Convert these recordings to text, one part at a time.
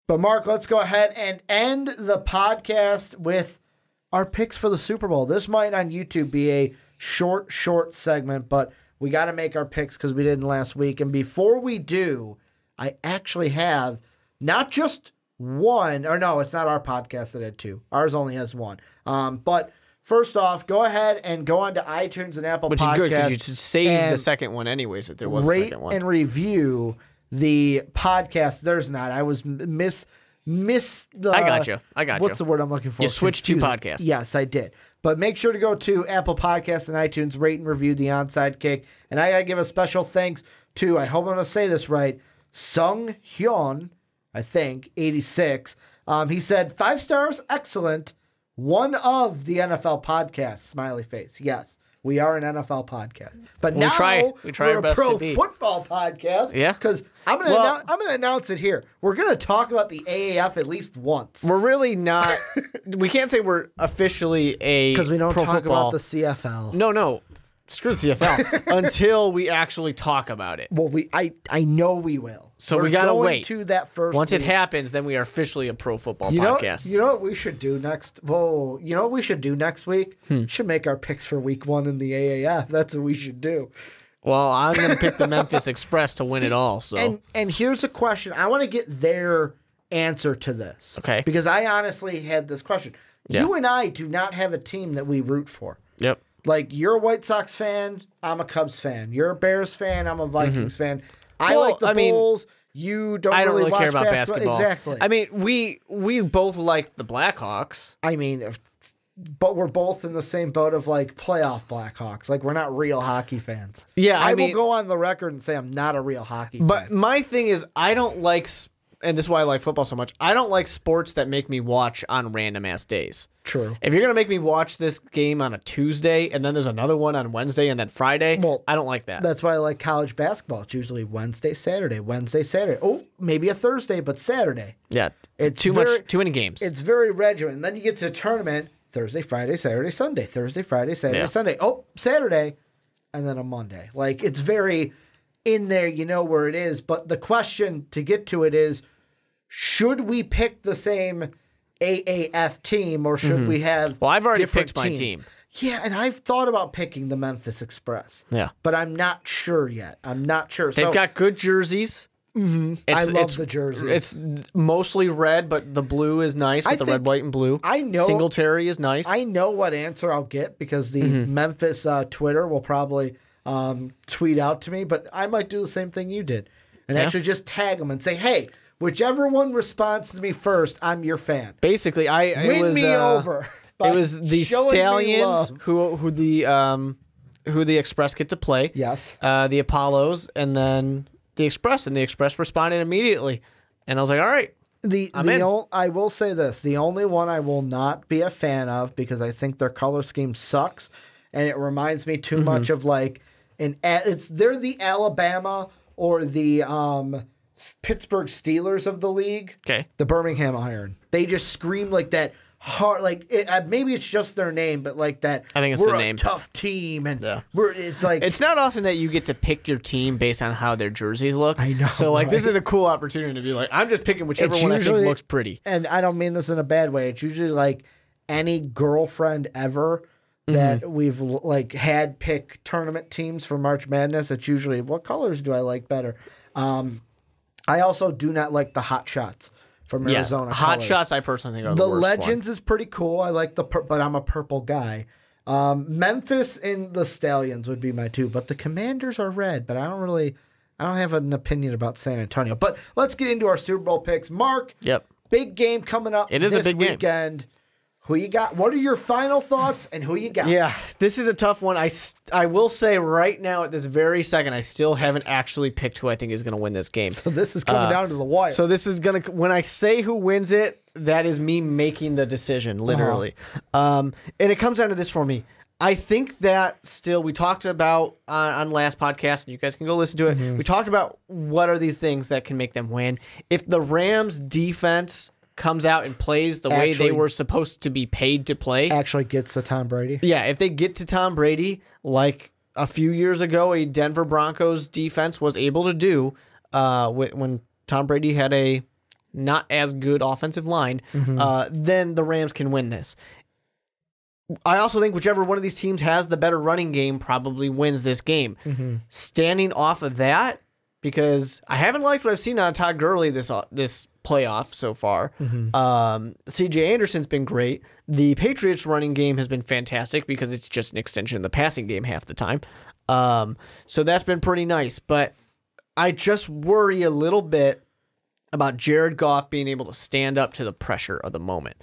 But Mark, let's go ahead and end the podcast with our picks for the Super Bowl. This might on YouTube be a short segment, but we got to make our picks because we didn't last week. And before we do, I actually have not just one, or no, it's not our podcast that had two. Ours only has one. But first off, go ahead and go on to iTunes and Apple Podcasts. Which is good because you should save the second one anyways if there was a second one. Rate and review the podcast. There's not. I was miss the... I got you. What's the word I'm looking for? You switched two podcasts. Yes, I did. But make sure to go to Apple Podcasts and iTunes, rate and review the Onside Kick. And I got to give a special thanks to, I hope I'm going to say this right, Sung Hyun, I think, 86. He said, 5 stars, excellent. One of the NFL podcasts, smiley face. Yes, we are an NFL podcast. But now we try we're our best a pro to be. football podcast. Yeah. Because I'm going to announce it here. We're going to talk about the AAF at least once. We're really not. We can't say we're officially a because we don't pro talk football. about the CFL. No. Screw the CFL until we actually talk about it. Well, I know we will. So we gotta wait to that first. Once week. it happens, then we are officially a pro football podcast. You know what we should do next? Whoa! You know what we should do next week? We should make our picks for week 1 in the AAF. That's what we should do. Well, I'm gonna pick the Memphis Express to win it all. So and here's a question. I want to get their answer to this. Okay. Because I honestly had this question. Yeah. You and I do not have a team that we root for. Yep. Like, you're a White Sox fan, I'm a Cubs fan. You're a Bears fan, I'm a Vikings fan. I like the Bulls. You don't I don't really watch care about basketball. Exactly. I mean, we both like the Blackhawks. I mean, but we're both in the same boat of, like, playoff Blackhawks. Like, we're not real hockey fans. Yeah, I will go on the record and say I'm not a real hockey fan. But my thing is, I don't like, and this is why I like football so much, I don't like sports that make me watch on random-ass days. True. If you're going to make me watch this game on a Tuesday, and then there's another one on Wednesday, and then Friday, I don't like that. That's why I like college basketball. It's usually Wednesday, Saturday. Oh, maybe a Thursday, but Saturday. Yeah. It's too many games. It's very regimented. And then you get to a tournament, Thursday, Friday, Saturday, Sunday. Thursday, Friday, Saturday, Sunday. Oh, Saturday, and then a Monday. Like, it's very in there, you know where it is. But the question to get to it is, should we pick the same AAF team, or should we have I've already different picked teams? my team. Yeah, and I've thought about picking the Memphis Express. Yeah. But I'm not sure yet. They've got good jerseys. Mm-hmm. I love the jersey. It's mostly red, but the blue is nice with the red, white, and blue. I know Singletary is nice. I know what answer I'll get because the Memphis Twitter will probably tweet out to me, but I might do the same thing you did and actually just tag them and say, hey, whichever one responds to me first, I'm your fan. Basically, win me over. It was the Stallions who the Express get to play. Yes. The Apollos, and then the Express, and the Express responded immediately. And I was like, all right, I will say this. The only one I will not be a fan of because I think their color scheme sucks, and it reminds me too much of like they're the Alabama or the Pittsburgh Steelers of the league. Okay. The Birmingham Iron. They just scream like that hard, like maybe it's just their name, but like that. I think it's we're the name. A tough team, and it's like it's not often that you get to pick your team based on how their jerseys look. I know. So like this is a cool opportunity to be like, I'm just picking whichever one I think looks pretty. And I don't mean this in a bad way. It's usually like any girlfriend ever that we've like had pick tournament teams for March Madness. It's usually what colors do I like better. I also do not like the Hot Shots from Arizona. Hot Shots, I personally think are the worst Legends one. is pretty cool. I like but I'm a purple guy. Memphis and the Stallions would be my two, but the Commanders are red. But I don't have an opinion about San Antonio. But let's get into our Super Bowl picks. Mark, big game coming up. It is this a big weekend. game. Who you got? What are your final thoughts and who you got? Yeah, this is a tough one. I will say right now at this very second, I still haven't actually picked who I think is going to win this game. So this is coming down to the wire. So this is going to, when I say who wins it, that is me making the decision, literally. And it comes down to this for me. I think that still, we talked about on last podcast, and you guys can go listen to it. We talked about what are these things that can make them win. If the Rams defense comes out and plays the way they were supposed to be paid to play. Actually gets to Tom Brady. Yeah, if they get to Tom Brady, like a few years ago, a Denver Broncos defense was able to do when Tom Brady had a not as good offensive line, then the Rams can win this. I also think whichever one of these teams has the better running game probably wins this game. Standing off of that, because I haven't liked what I've seen out of Todd Gurley this playoff so far. C.J. Anderson's been great. The Patriots running game has been fantastic because it's just an extension of the passing game half the time. So that's been pretty nice. But I just worry a little bit about Jared Goff being able to stand up to the pressure of the moment.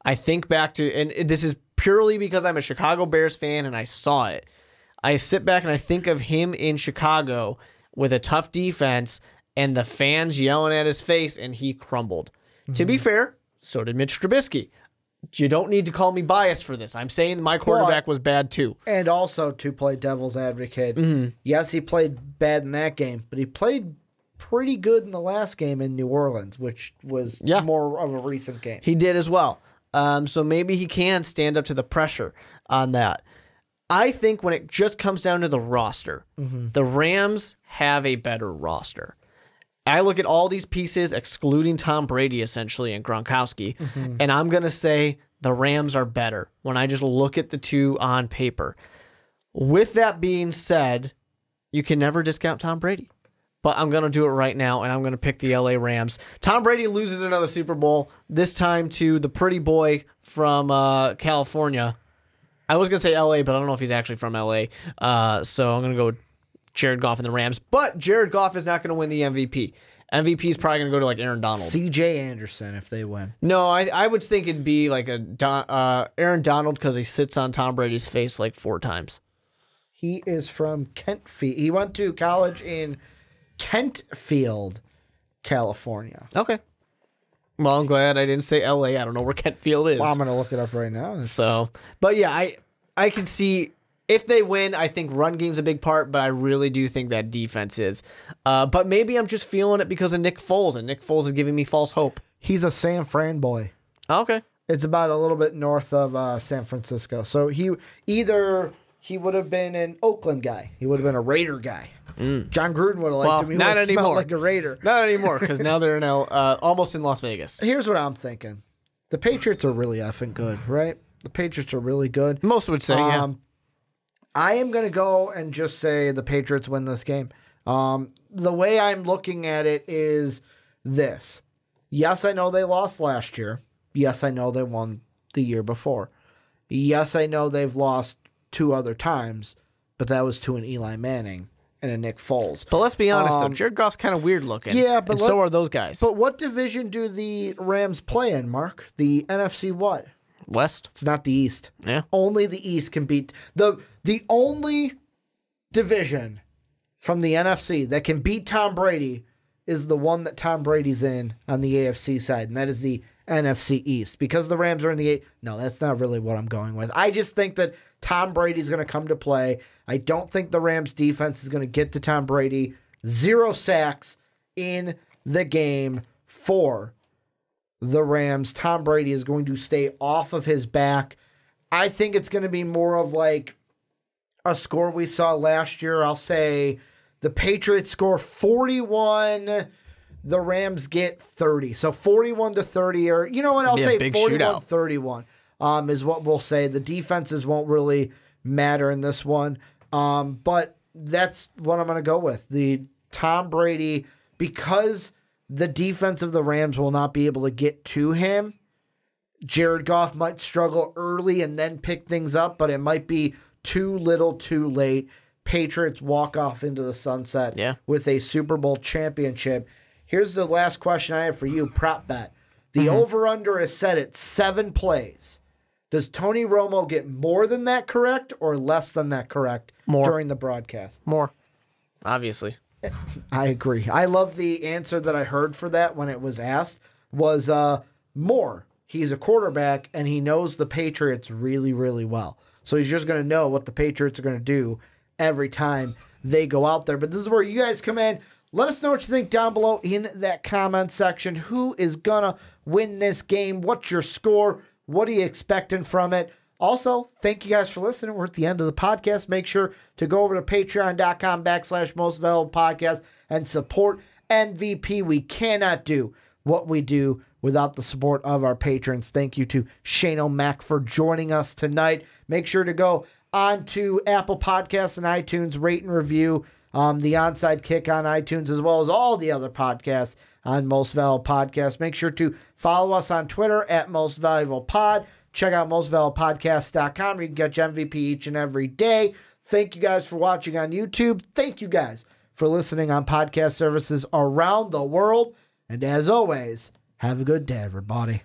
I think back to, and this is purely because I'm a Chicago Bears fan and I saw it. I sit back and I think of him in Chicago with a tough defense and the fans yelling at his face, and he crumbled. To be fair, so did Mitch Trubisky. You don't need to call me biased for this. I'm saying my quarterback was bad too. And also, to play devil's advocate, yes, he played bad in that game, but he played pretty good in the last game in New Orleans, which was more of a recent game. He did as well. So maybe he can stand up to the pressure on that. I think when it just comes down to the roster, the Rams have a better roster. I look at all these pieces, excluding Tom Brady, essentially, and Gronkowski, and I'm going to say the Rams are better when I just look at the two on paper. With that being said, you can never discount Tom Brady. But I'm going to do it right now, and I'm going to pick the LA Rams. Tom Brady loses another Super Bowl, this time to the pretty boy from California. I was going to say LA, but I don't know if he's actually from LA. So I'm going to go with Jared Goff and the Rams. But Jared Goff is not going to win the MVP. MVP is probably going to go to like Aaron Donald. C.J. Anderson if they win. No, I would think it'd be like Aaron Donald because he sits on Tom Brady's face like 4 times. He is from Kentfield. He went to college in Kentfield, California. Okay. Well, I'm glad I didn't say LA. I don't know where Kentfield is. Well, I'm going to look it up right now. So, but yeah, I can see if they win, I think run game's a big part, but I really do think that defense is. But maybe I'm just feeling it because of Nick Foles, and Nick Foles is giving me false hope. He's a San Fran boy. Okay. It's about a little bit north of San Francisco. So he would have been an Oakland guy. He would have been a Raider guy. John Gruden would have liked him. He not would have anymore. smelled like a Raider. Not anymore, because now they're in almost in Las Vegas. Here's what I'm thinking. The Patriots are really effing good, right? The Patriots are really good. Most would say, yeah. I am going to go and just say the Patriots win this game. The way I'm looking at it is this. Yes, I know they lost last year. Yes, I know they won the year before. Yes, I know they've lost 2 other times, but that was to an Eli Manning and a Nick Foles. But let's be honest, though. Jared Goff's kind of weird looking. Yeah, but so are those guys. But what division do the Rams play in, Mark? The NFC what? West. It's not the East. Yeah. Only the East can beat the only division from the NFC that can beat Tom Brady is the one that Tom Brady's in on the AFC side, and that is the NFC East. Because the Rams are in the No, that's not really what I'm going with. I just think that Tom Brady's going to come to play. I don't think the Rams defense is going to get to Tom Brady. 0 sacks in the game for the Rams. Tom Brady is going to stay off of his back. I think it's going to be more of like a score we saw last year. I'll say the Patriots score 41, the Rams get 30. So 41-30, or you know what? I'll say 41-31 is what we'll say. The defenses won't really matter in this one. But that's what I'm going to go with. The Tom Brady, because the defense of the Rams will not be able to get to him. Jared Goff might struggle early and then pick things up, but it might be too little too late. Patriots walk off into the sunset with a Super Bowl championship. Here's the last question I have for you, prop bet. The over-under is set at 7 plays. Does Tony Romo get more than that correct or less than that correct during the broadcast? More, obviously. I agree. I love the answer that I heard for that when it was asked was more. He's a quarterback, and he knows the Patriots really, really well. So he's just going to know what the Patriots are going to do every time they go out there. But this is where you guys come in. Let us know what you think down below in that comment section. Who is going to win this game? What's your score? What are you expecting from it? Also, thank you guys for listening. We're at the end of the podcast. Make sure to go over to patreon.com/mostvaluablepodcast and support MVP. We cannot do what we do without the support of our patrons. Thank you to Shane O'Mac for joining us tonight. Make sure to go on to Apple Podcasts and iTunes, rate and review the Onside Kick on iTunes, as well as all the other podcasts on Most Valuable Podcasts. Make sure to follow us on Twitter at Most Valuable Pod. Check out mostvaluablepodcast.com where you can catch MVP each and every day. Thank you guys for watching on YouTube. Thank you guys for listening on podcast services around the world. And as always, have a good day, everybody.